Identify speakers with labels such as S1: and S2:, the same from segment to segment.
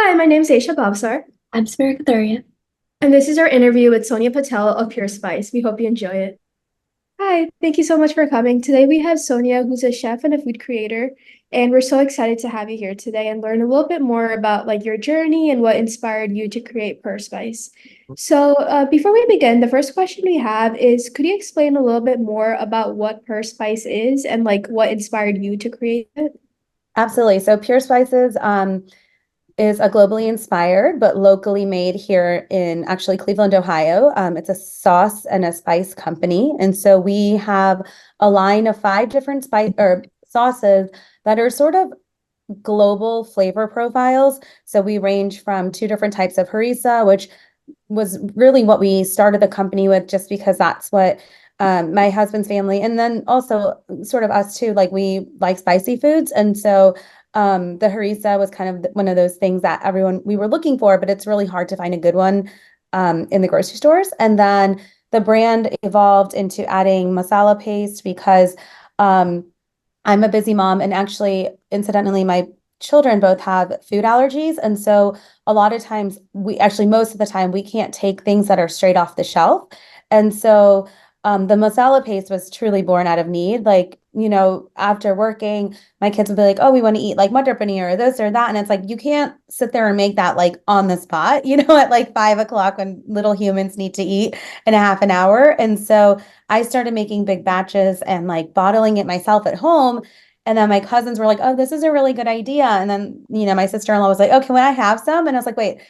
S1: Hi, my name's Aisha Babsar,
S2: I'm Smriti.
S1: and this is our interview with Sonya Patel of Pure Spice. We hope you enjoy it. Hi, thank you so much for coming. Today we have Sonya, who's a chef and a food creator, and we're so excited to have you here today and learn a little bit more about like your journey and what inspired you to create Pure Spice. So, before we begin, the first question we have is, could you explain a little bit more about what Pure Spice is and like what inspired you to create it?
S2: Absolutely. So Pure Spices is a globally inspired but locally made here in actually Cleveland, Ohio. It's a sauce and a spice company. And so we have a line of five different spice or sauces that are sort of global flavor profiles. So we range from two different types of harissa, which was really what we started the company with, just because that's what my husband's family, and then also sort of us too, like we like spicy foods. And so the harissa was kind of one of those things that everyone we were looking for, but it's really hard to find a good one in the grocery stores. And then the brand evolved into adding masala paste because I'm a busy mom, and actually, incidentally, my children both have food allergies. And so a lot of times most of the time, we can't take things that are straight off the shelf. And so the masala paste was truly born out of need. Like, after working, my kids would be like, oh, we want to eat like mutton paneer or this or that. And it's like, you can't sit there and make that like on the spot, at like 5 o'clock when little humans need to eat in a half an hour. And so I started making big batches and like bottling it myself at home. And then my cousins were like, oh, this is a really good idea. And then, my sister-in-law was like, oh, can I have some? And I was like, wait,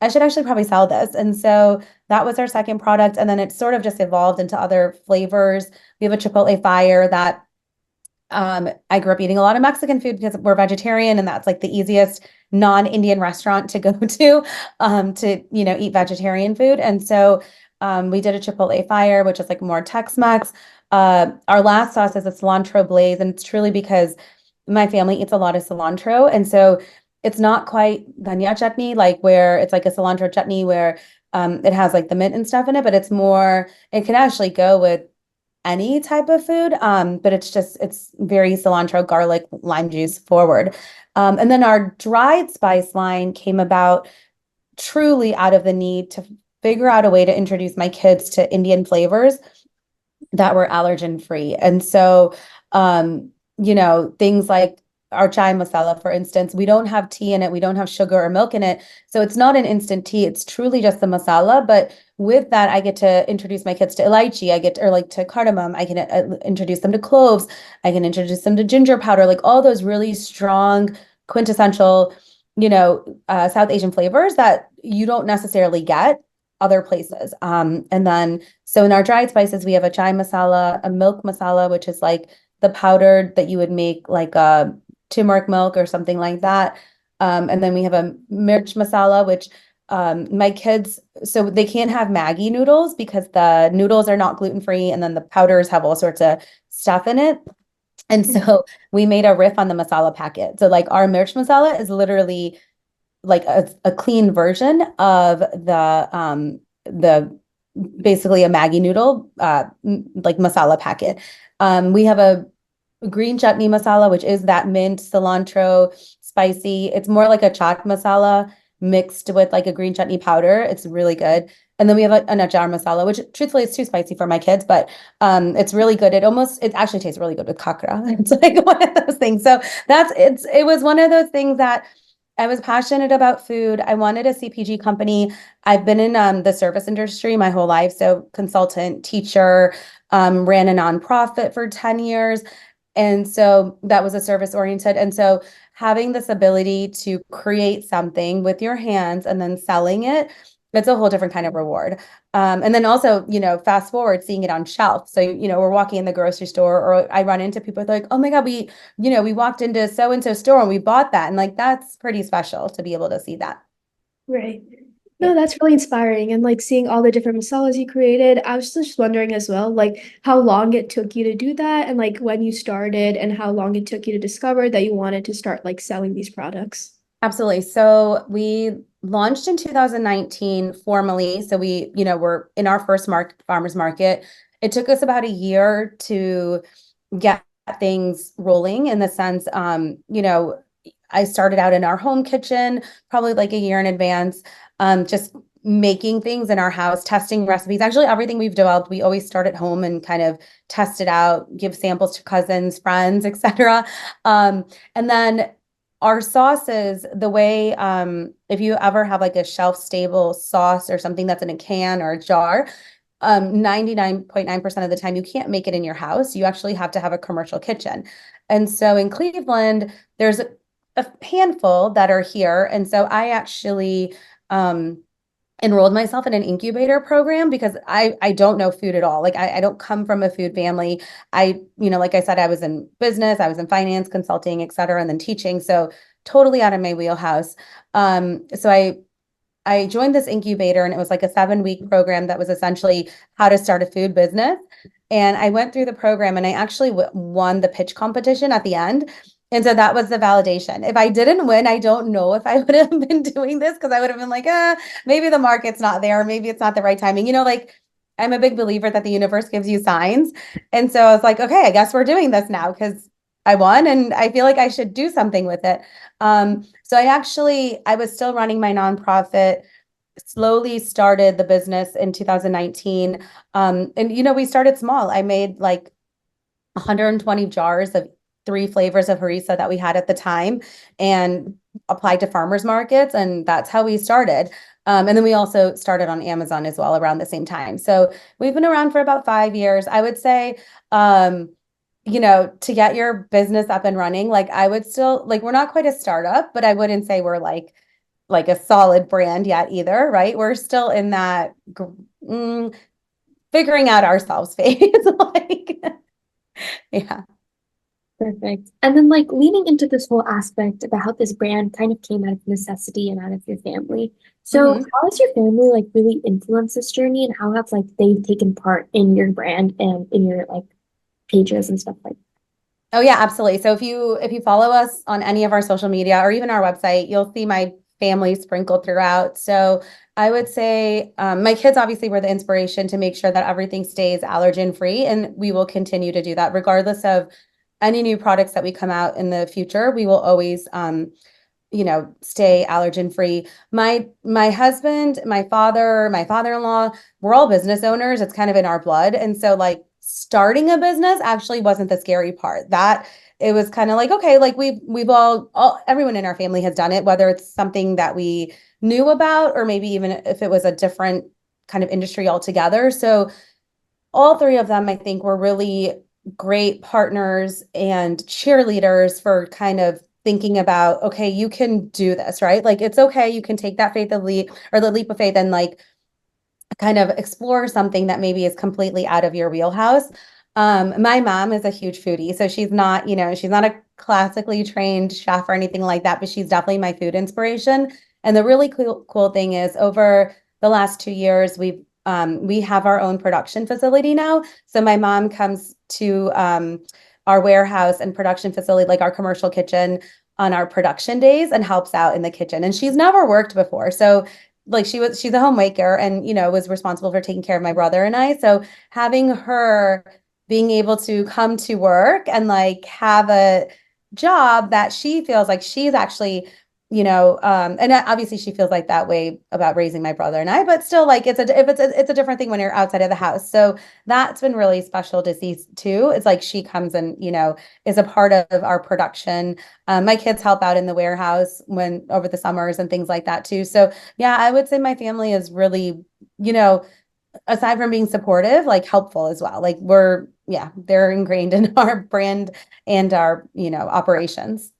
S2: I should actually probably sell this. And so that was our second product. And then it sort of just evolved into other flavors. We have a Chipotle fire that I grew up eating a lot of Mexican food because we're vegetarian, and that's like the easiest non-Indian restaurant to go to eat vegetarian food. And so we did a Chipotle fire, which is like more Tex-Mex. Our last sauce is a cilantro blaze, and it's truly because my family eats a lot of cilantro. And so it's not quite dhania chutney, like where it's like a cilantro chutney where it has like the mint and stuff in it, but it can actually go with any type of food. But it's very cilantro, garlic, lime juice forward. And then our dried spice line came about truly out of the need to figure out a way to introduce my kids to Indian flavors that were allergen free. And so, things like our chai masala, for instance, we don't have tea in it, we don't have sugar or milk in it. So it's not an instant tea, it's truly just the masala. But with that, I get to introduce my kids to elaichi, or like to cardamom, I can introduce them to cloves, I can introduce them to ginger powder, like all those really strong, quintessential, South Asian flavors that you don't necessarily get other places. And then so in our dried spices, we have a chai masala, a milk masala, which is like the powdered that you would make like a turmeric milk or something like that. And then we have a mirch masala, which my kids, so they can't have Maggi noodles because the noodles are not gluten-free, and then the powders have all sorts of stuff in it. And so we made a riff on the masala packet. So like our mirch masala is literally like a clean version of the basically a Maggi noodle like masala packet. We have a green chutney masala, which is that mint, cilantro, spicy. It's more like a chaat masala mixed with like a green chutney powder. It's really good. And then we have an achar masala, which truthfully is too spicy for my kids, but it's really good. It actually tastes really good with kakra. It's like one of those things. So it was one of those things that I was passionate about food. I wanted a CPG company. I've been in the service industry my whole life. So consultant, teacher, ran a nonprofit for 10 years. And so that was a service oriented. And so having this ability to create something with your hands and then selling it, it's a whole different kind of reward. And then also, fast forward, seeing it on shelf. So, we're walking in the grocery store, or I run into people like, oh my God, we walked into so-and-so store and we bought that. And like, that's pretty special to be able to see that.
S1: Right.
S2: Yeah.
S1: No, that's really inspiring. And like seeing all the different masalas you created, I was just wondering as well, like how long it took you to do that and like when you started and how long it took you to discover that you wanted to start like selling these products.
S2: Absolutely. So we launched in 2019 formally. So we're in our first farmers market. It took us about a year to get things rolling in the sense, I started out in our home kitchen, probably like a year in advance, just making things in our house, testing recipes. Actually, everything we've developed, we always start at home and kind of test it out, give samples to cousins, friends, etc. And then our sauces, the way, if you ever have like a shelf stable sauce or something that's in a can or a jar, 99.9% of the time you can't make it in your house. You actually have to have a commercial kitchen. And so in Cleveland, there's a handful that are here. And so I actually enrolled myself in an incubator program because I don't know food at all. Like I don't come from a food family. Like I said, I was in business, I was in finance, consulting, et cetera, and then teaching. So totally out of my wheelhouse. So I joined this incubator and it was like a 7-week program that was essentially how to start a food business. And I went through the program and I actually won the pitch competition at the end. And so that was the validation. If I didn't win, I don't know if I would have been doing this because I would have been like, maybe the market's not there. Maybe it's not the right timing. Like I'm a big believer that the universe gives you signs. And so I was like, okay, I guess we're doing this now because I won and I feel like I should do something with it. So I was still running my nonprofit, slowly started the business in 2019. And we started small. I made like 120 jars of 3 flavors of harissa that we had at the time and applied to farmers markets. And that's how we started. And then we also started on Amazon as well around the same time. So we've been around for about 5 years. I would say, to get your business up and running, like I would still like, we're not quite a startup, but I wouldn't say we're like a solid brand yet either, right? We're still in that figuring out ourselves phase. Like, yeah.
S3: Perfect. And then like leaning into this whole aspect about how this brand kind of came out of necessity and out of your family. So
S2: Mhm.
S3: how has your family like really influenced this journey and how have like they taken part in your brand and in your like pages and stuff like
S2: Oh yeah, absolutely. So if you follow us on any of our social media or even our website, you'll see my family sprinkled throughout. So I would say my kids obviously were the inspiration to make sure that everything stays allergen free, and we will continue to do that regardless of any new products that we come out in the future. We will always stay allergen free. My husband, my father, my father-in-law, we're all business owners. It's kind of in our blood. And so like starting a business actually wasn't the scary part. That it was kind of like, okay, like we've all everyone in our family has done it, whether it's something that we knew about or maybe even if it was a different kind of industry altogether. So all 3 of them, I think, were really great partners and cheerleaders for kind of thinking about, okay, you can do this, right? Like it's okay, you can take that faith of leap or the leap of faith and like kind of explore something that maybe is completely out of your wheelhouse. My mom is a huge foodie, so she's not a classically trained chef or anything like that, but she's definitely my food inspiration. And the really cool thing is over the last 2 years, we have our own production facility now. So my mom comes to our warehouse and production facility, like our commercial kitchen, on our production days and helps out in the kitchen. And she's never worked before, so like she's a homemaker and was responsible for taking care of my brother and I. So having her being able to come to work and like have a job that she feels like she's actually and obviously she feels like that way about raising my brother and I, but still like it's a different thing when you're outside of the house. So that's been really special to see too. It's like she comes and is a part of our production. My kids help out in the warehouse when over the summers and things like that too. So yeah, I would say my family is really, aside from being supportive, like helpful as well. Like they're ingrained in our brand and our, operations.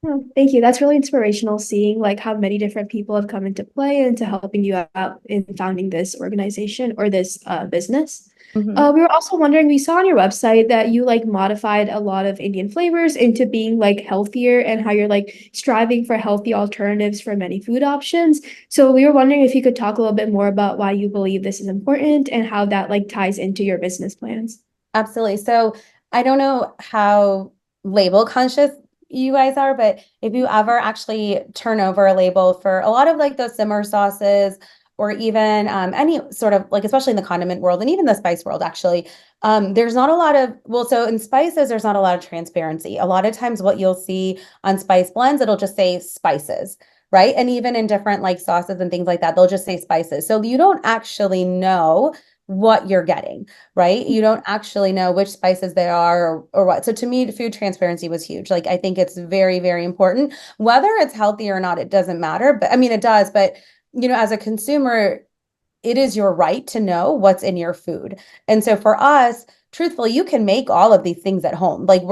S1: Oh, thank you. That's really inspirational seeing like how many different people have come into play into helping you out in founding this organization or this business.
S2: Mhm.
S1: We were also wondering, we saw on your website that you like modified a lot of Indian flavors into being like healthier and how you're like striving for healthy alternatives for many food options. So we were wondering if you could talk a little bit more about why you believe this is important and how that like ties into your business plans.
S2: Absolutely. So I don't know how label conscious you guys are, but if you ever actually turn over a label for a lot of like those simmer sauces or even any sort of like, especially in the condiment world and even the spice world, actually, there's not a lot of, well, so in spices, there's not a lot of transparency. A lot of times what you'll see on spice blends, it'll just say spices, right? And even in different like sauces and things like that, they'll just say spices. So you don't actually know what you're getting, right? You don't actually know which spices they are or what. So to me, food transparency was huge. Like I think it's very, very important. Whether it's healthy or not, it doesn't matter. But I mean, it does. But as a consumer, it is your right to know what's in your food. And so for us, truthfully, you can make all of these things at home. Like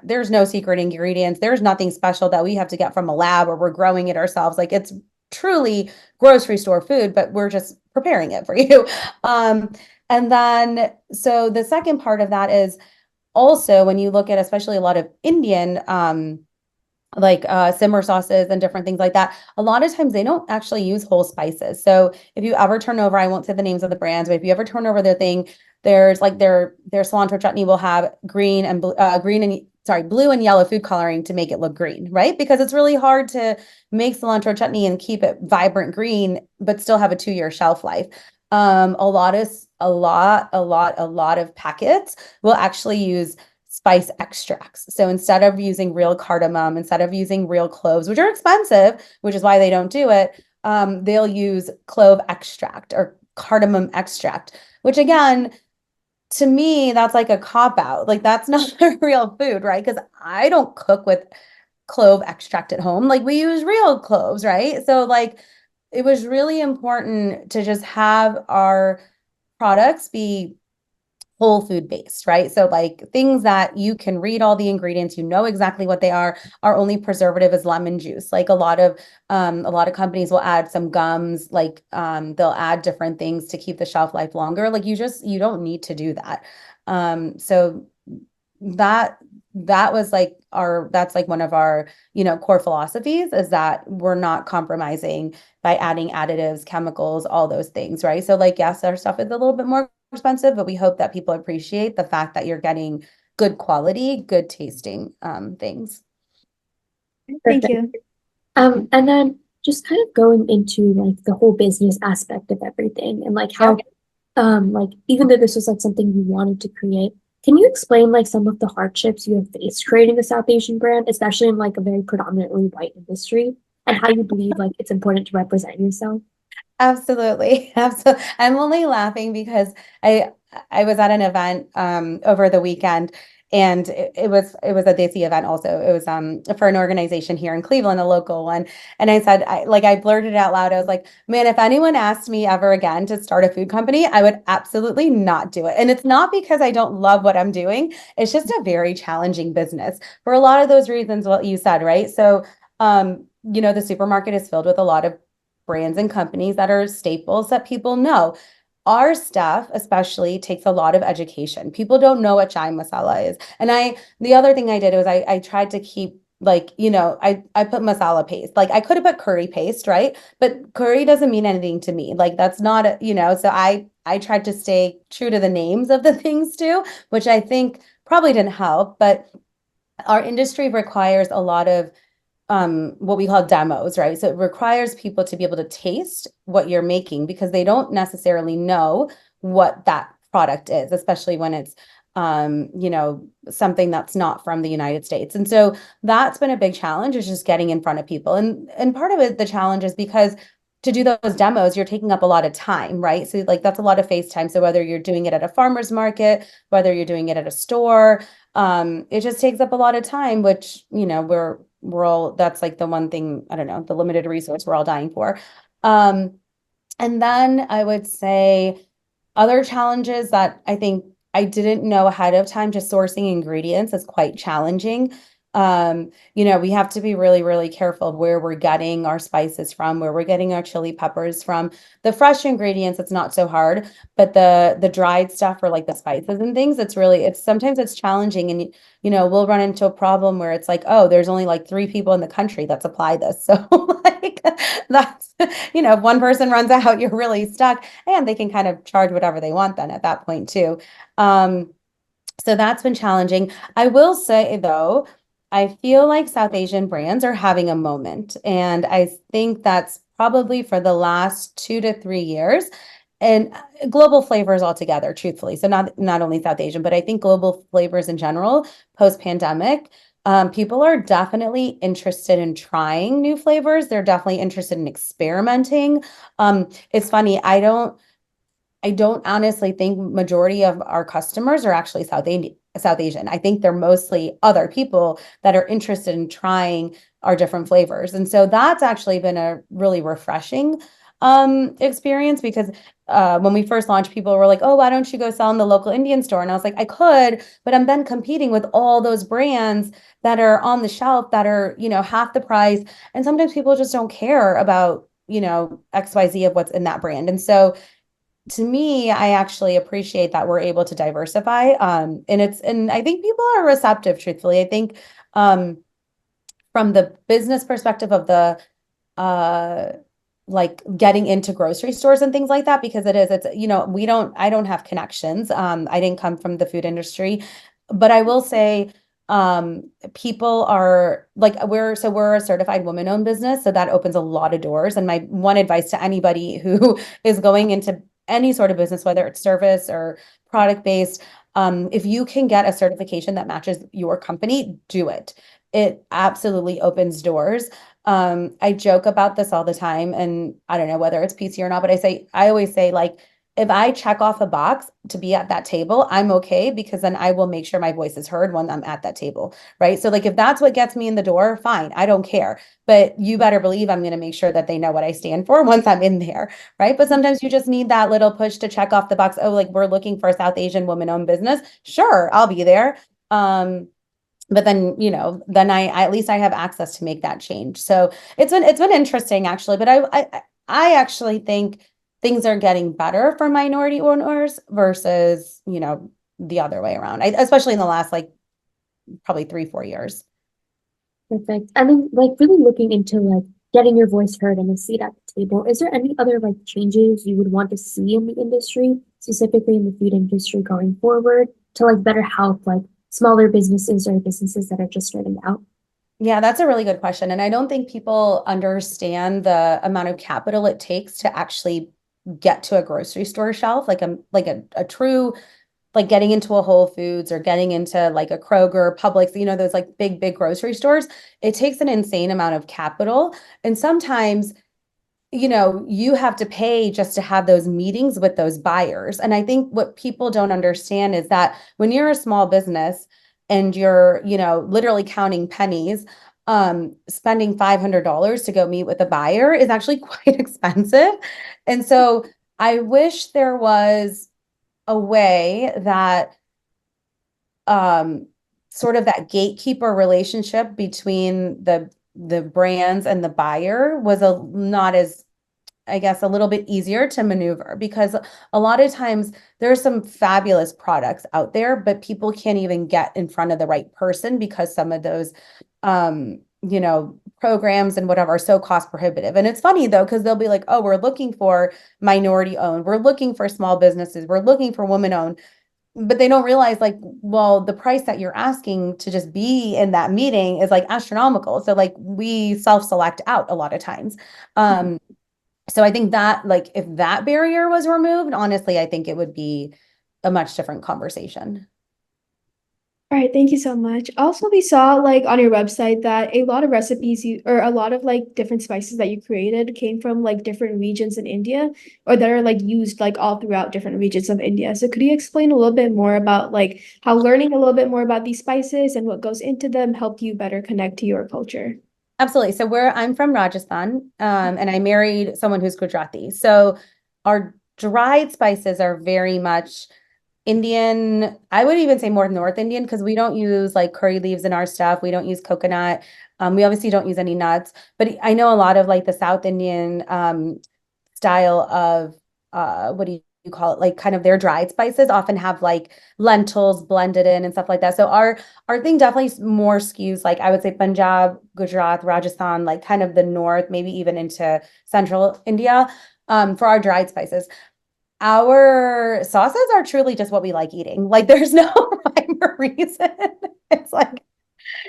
S2: there's no secret ingredients. There's nothing special that we have to get from a lab or we're growing it ourselves. Like it's truly grocery store food, but we're just preparing it for you. And then, so the second part of that is also when you look at especially a lot of Indian simmer sauces and different things like that, a lot of times they don't actually use whole spices. So if you ever turn over, I won't say the names of the brands, but if you ever turn over their thing, there's like their cilantro chutney will have blue and yellow food coloring to make it look green, right? Because it's really hard to make cilantro chutney and keep it vibrant green, but still have a 2-year shelf life. A lot of packets will actually use spice extracts. So instead of using real cardamom, instead of using real cloves, which are expensive, which is why they don't do it, they'll use clove extract or cardamom extract, which again, to me, that's like a cop out. Like that's not a real food, right? Because I don't cook with clove extract at home. Like we use real cloves, right? So like it was really important to just have our products be whole food based, right? So like things that you can read all the ingredients, you know exactly what they are. Our only preservative is lemon juice. Like a lot of companies will add some gums, like they'll add different things to keep the shelf life longer. Like you don't need to do that. So that was like that's like one of our, core philosophies is that we're not compromising by adding additives, chemicals, all those things, right? So like, yes, our stuff is a little bit more expensive, but we hope that people appreciate the fact that you're getting good quality, good tasting things.
S1: Thank you.
S3: And then just kind of going into like the whole business aspect of everything and like how like even though this was like something you wanted to create, can you explain like some of the hardships you have faced creating a South Asian brand, especially in like a very predominantly white industry, and how you believe like it's important to represent yourself?
S2: Absolutely. Absolutely. I'm only laughing because I was at an event over the weekend and it was a Desi event also. It was for an organization here in Cleveland, a local one. And I said I blurted it out loud. I was like, man, if anyone asked me ever again to start a food company, I would absolutely not do it. And it's not because I don't love what I'm doing. It's just a very challenging business for a lot of those reasons what you said, right? So the supermarket is filled with a lot of brands and companies that are staples that people know. Our stuff especially takes a lot of education. People don't know what chai masala is. And the other thing I did was I tried to keep like, I put masala paste. Like I could have put curry paste, right? But curry doesn't mean anything to me. Like that's not, so I tried to stay true to the names of the things too, which I think probably didn't help. But our industry requires a lot of what we call demos, right? So it requires people to be able to taste what you're making because they don't necessarily know what that product is, especially when it's something that's not from the United States. And so that's been a big challenge is just getting in front of people. And part of it, the challenge is because to do those demos, you're taking up a lot of time, right? So like that's a lot of face time. So whether you're doing it at a farmer's market, whether you're doing it at a store, it just takes up a lot of time, which, we're all, that's like the one thing, I don't know, the limited resource we're all dying for. And then I would say other challenges that I think I didn't know ahead of time, just sourcing ingredients is quite challenging. We have to be really, really careful of where we're getting our spices from, where we're getting our chili peppers from. The fresh ingredients, it's not so hard, but the dried stuff or like the spices and things, sometimes it's challenging. And, we'll run into a problem where it's like, oh, there's only like 3 people in the country that supply this. So like that's, if one person runs out, you're really stuck and they can kind of charge whatever they want then at that point too. So that's been challenging. I will say though, I feel like South Asian brands are having a moment, and I think that's probably for the last 2 to 3 years, and global flavors altogether, truthfully. So not only South Asian, but I think global flavors in general, post-pandemic, people are definitely interested in trying new flavors. They're definitely interested in experimenting. It's funny, I don't honestly think majority of our customers are actually South Asian. I think they're mostly other people that are interested in trying our different flavors. And so that's actually been a really refreshing experience, because when we first launched, people were like, oh, why don't you go sell in the local Indian store? And I was like, I could, but I'm then competing with all those brands that are on the shelf that are, half the price. And sometimes people just don't care about, XYZ of what's in that brand. And so to me, I actually appreciate that we're able to diversify. And I think people are receptive, truthfully. I think from the business perspective of the uh like getting into grocery stores and things like that, because I don't have connections. I didn't come from the food industry, but I will say people are like, we're a certified woman-owned business, so that opens a lot of doors. And my one advice to anybody who is going into any sort of business, whether it's service or product based, if you can get a certification that matches your company, do it. It absolutely opens doors. I joke about this all the time, and I don't know whether it's PC or not, but I always say, like, if I check off a box to be at that table, I'm okay, because then I will make sure my voice is heard when I'm at that table, right? So like, if that's what gets me in the door, fine, I don't care. But you better believe I'm going to make sure that they know what I stand for once I'm in there, right? But sometimes you just need that little push to check off the box. Oh, like, we're looking for a South Asian woman-owned business. Sure, I'll be there. But then, then I at least I have access to make that change. So it's been interesting, actually. But I actually think things are getting better for minority owners versus, the other way around. Especially in the last, like, probably 3-4 years.
S3: Perfect. And then like really looking into like getting your voice heard and a seat at the table, is there any other like changes you would want to see in the industry, specifically in the food industry going forward, to like better help like smaller businesses or businesses that are just starting out?
S2: Yeah, that's a really good question. And I don't think people understand the amount of capital it takes to actually get to a grocery store shelf, like a true, like getting into a Whole Foods or getting into like a Kroger, Publix, those like big grocery stores. It takes an insane amount of capital. And sometimes, you have to pay just to have those meetings with those buyers. And I think what people don't understand is that when you're a small business and you're, literally counting pennies, spending $500 to go meet with a buyer is actually quite expensive. And so I wish there was a way that sort of that gatekeeper relationship between the brands and the buyer was not as, I guess, a little bit easier to maneuver, because a lot of times there's some fabulous products out there, but people can't even get in front of the right person because some of those programs and whatever are so cost prohibitive. And it's funny though, because they'll be like, oh, we're looking for minority owned, we're looking for small businesses, we're looking for women owned. But they don't realize, like, well, the price that you're asking to just be in that meeting is like astronomical. So like we self-select out a lot of times. So I think that, like, if that barrier was removed, honestly, I think it would be a much different conversation.
S1: All right, thank you so much. Also, we saw like on your website that a lot of recipes or a lot of like different spices that you created came from like different regions in India, or that are like used like all throughout different regions of India. So could you explain a little bit more about like how learning a little bit more about these spices and what goes into them helped you better connect to your culture?
S2: Absolutely. So I'm from Rajasthan, and I married someone who's Gujarati. So our dried spices are very much Indian. I would even say more North Indian, because we don't use like curry leaves in our stuff. We don't use coconut. We obviously don't use any nuts, but I know a lot of like the South Indian style of what do you call it? Like kind of their dried spices often have like lentils blended in and stuff like that. So our thing definitely more skews, like I would say Punjab, Gujarat, Rajasthan, like kind of the north, maybe even into central India, for our dried spices. Our sauces are truly just what we like eating. Like there's no rhyme or reason. It's like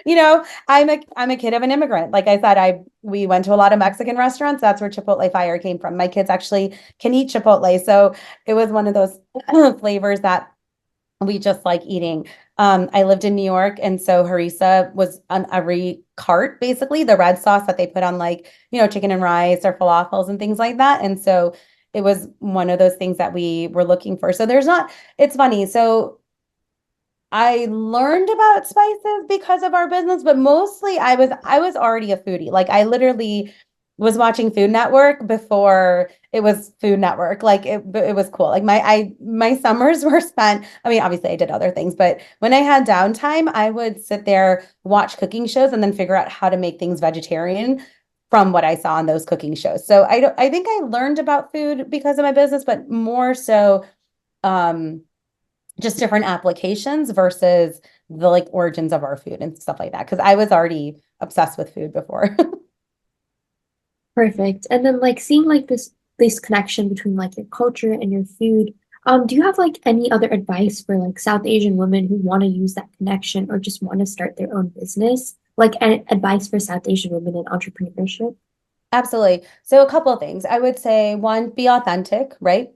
S2: I'm a kid of an immigrant. Like I said, we went to a lot of Mexican restaurants. That's where Chipotle fire came from. My kids actually can eat Chipotle. So it was one of those flavors that we just like eating. I lived in New York, and so harissa was on every cart, basically, the red sauce that they put on like, chicken and rice or falafels and things like that. And so it was one of those things that we were looking for. So it's funny. So I learned about spices because of our business, but mostly I was already a foodie. Like I literally was watching Food Network before it was Food Network. Like it was cool. Like my summers were spent, I mean, obviously I did other things, but when I had downtime, I would sit there, watch cooking shows, and then figure out how to make things vegetarian from what I saw on those cooking shows. So I think I learned about food because of my business, but more so um just different applications versus the like origins of our food and stuff like that. Because I was already obsessed with food before.
S3: Perfect. And then like seeing like this connection between like your culture and your food, do you have like any other advice for like South Asian women who want to use that connection or just want to start their own business? Like advice for South Asian women in entrepreneurship?
S2: Absolutely. So a couple of things. I would say one, be authentic, right?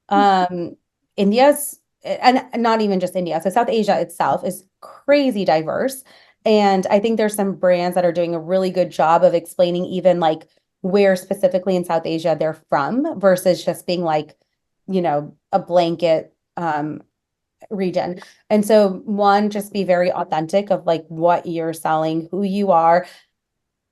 S2: Um, India's and not even just India. So South Asia itself is crazy diverse. And I think there's some brands that are doing a really good job of explaining even like where specifically in South Asia they're from versus just being like, a blanket region. And so one, just be very authentic of like what you're selling, who you are.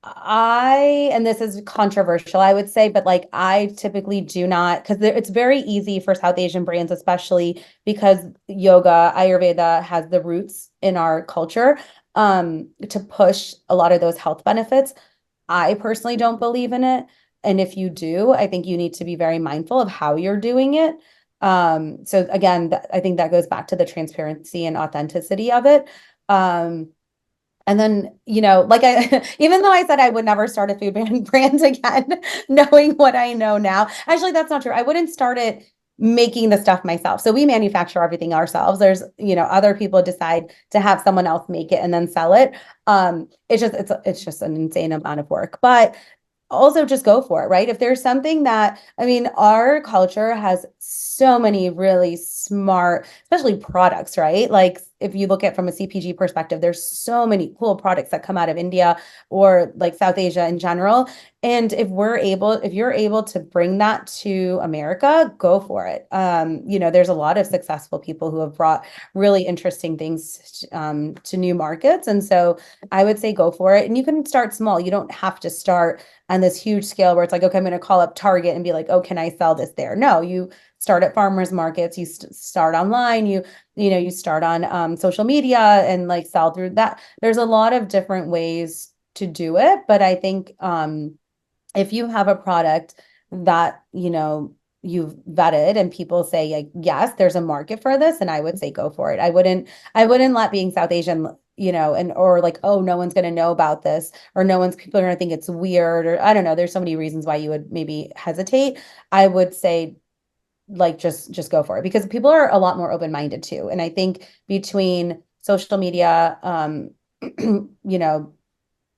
S2: And this is controversial, I would say, but like I typically do not, because it's very easy for South Asian brands, especially because yoga, Ayurveda has the roots in our culture, to push a lot of those health benefits. I personally don't believe in it. And if you do, I think you need to be very mindful of how you're doing it. So again, I think that goes back to the transparency and authenticity of it. And then, like even though I said I would never start a food brand again, knowing what I know now, actually, that's not true. I wouldn't start it making the stuff myself. So we manufacture everything ourselves. There's, other people decide to have someone else make it and then sell it. It's just an insane amount of work, but also just go for it, right? If there's something that, I mean, our culture has so many really smart, especially products, right? Like if you look at from a CPG perspective, there's so many cool products that come out of India or like South Asia in general. And if you're able to bring that to America, go for it. There's a lot of successful people who have brought really interesting things to new markets. And so I would say go for it. And you can start small. You don't have to start on this huge scale where it's like, okay, I'm going to call up Target and be like, oh, can I sell this there? No, you start at farmers markets, you start online, you start on social media and like sell through that. There's a lot of different ways to do it, but I think if you have a product that, you've vetted and people say like, yes, there's a market for this, and I would say go for it. I wouldn't let being South Asian, and or like, oh, no one's going to know about this, or people are going to think it's weird, or I don't know. There's so many reasons why you would maybe hesitate. I would say like just go for it because people are a lot more open-minded too. And I think between social media, you know,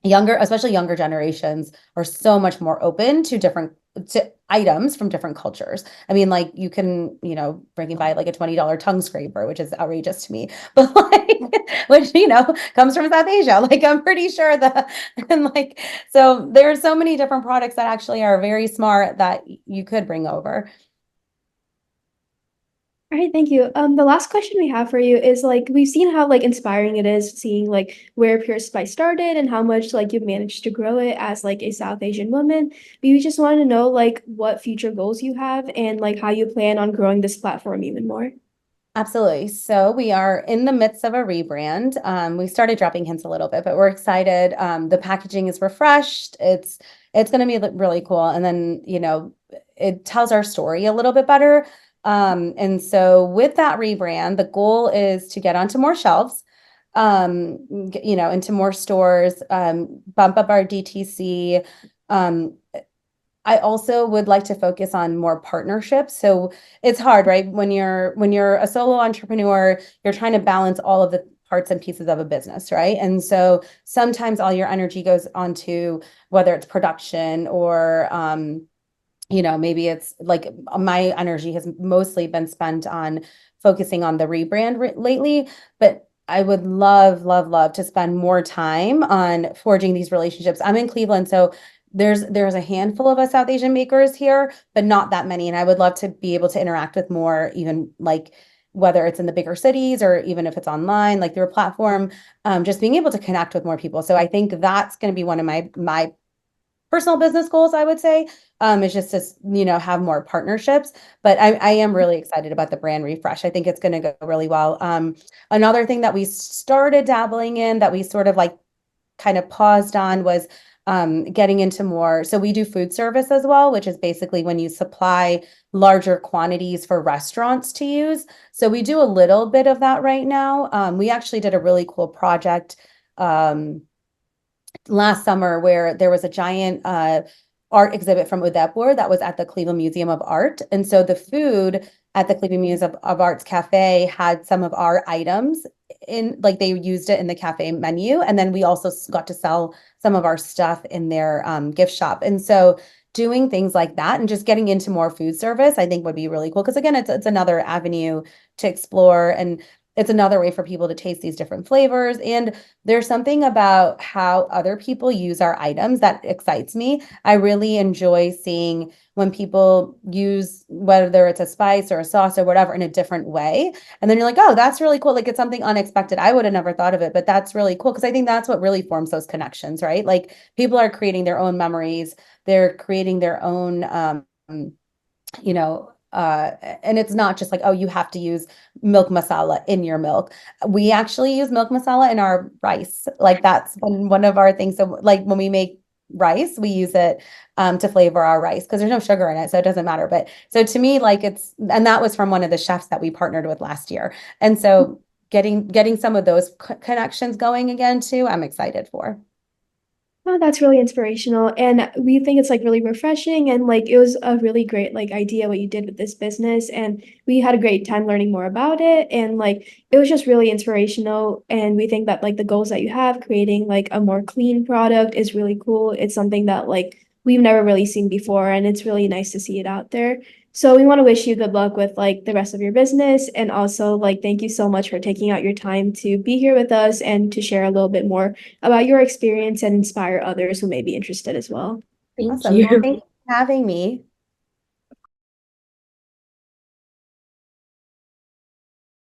S2: especially younger generations are so much more open to items from different cultures. I mean, like you can, bring by like a $20 tongue scraper, which is outrageous to me, but like, which, comes from South Asia. Like I'm pretty sure that, and like, so there are so many different products that actually are very smart that you could bring over.
S1: All right, thank you. The last question we have for you is like we've seen how like inspiring it is seeing like where Pure Spice started and how much like you've managed to grow it as like a South Asian woman. We just want to know like what future goals you have and like how you plan on growing this platform even more.
S2: Absolutely. So we are in the midst of a rebrand. We started dropping hints a little bit, but we're excited. The packaging is refreshed. It's going to be really cool. And then, it tells our story a little bit better. And so with that rebrand, the goal is to get onto more shelves, into more stores, bump up our DTC. I also would like to focus on more partnerships. So it's hard, right? When you're a solo entrepreneur, you're trying to balance all of the parts and pieces of a business, right? And so sometimes all your energy goes onto whether it's production or maybe it's like my energy has mostly been spent on focusing on the rebrand lately, but I would love, love, love to spend more time on forging these relationships. I'm in Cleveland, so there's a handful of us South Asian makers here, but not that many. And I would love to be able to interact with more, even like whether it's in the bigger cities or even if it's online, like through a platform, just being able to connect with more people. So I think that's going to be one of my personal business goals, I would say, is just to, have more partnerships. But I am really excited about the brand refresh. I think it's going to go really well. Another thing that we started dabbling in that we sort of like kind of paused on was getting into more. So we do food service as well, which is basically when you supply larger quantities for restaurants to use. So we do a little bit of that right now. We actually did a really cool project last summer where there was a giant art exhibit from Udaipur that was at the Cleveland Museum of Art. And so the food at the Cleveland Museum of Art's cafe had some of our items in, like they used it in the cafe menu. And then we also got to sell some of our stuff in their gift shop. And so doing things like that and just getting into more food service, I think would be really cool. Because again, it's another avenue to explore, and it's another way for people to taste these different flavors. And there's something about how other people use our items that excites me. I really enjoy seeing when people use, whether it's a spice or a sauce or whatever, in a different way. And then you're like, oh, that's really cool. Like it's something unexpected. I would have never thought of it, but that's really cool. Because I think that's what really forms those connections, right? Like people are creating their own memories. They're creating their own, and it's not just like, oh, you have to use milk masala in your milk. We actually use milk masala in our rice. Like that's one of our things. So like when we make rice, we use it to flavor our rice because there's no sugar in it. So it doesn't matter. But so to me, like and that was from one of the chefs that we partnered with last year. And so getting some of those connections going again too, I'm excited for.
S1: Oh, that's really inspirational. And we think it's like really refreshing, and like it was a really great like idea what you did with this business. And we had a great time learning more about it. And like it was just really inspirational. And we think that like the goals that you have, creating like a more clean product is really cool. It's something that like we've never really seen before, and it's really nice to see it out there. So we want to wish you good luck with like the rest of your business, and also like thank you so much for taking out your time to be here with us and to share a little bit more about your experience and inspire others who may be interested as well.
S3: Thank
S2: Awesome. Well,
S3: you.
S2: thank you for having me.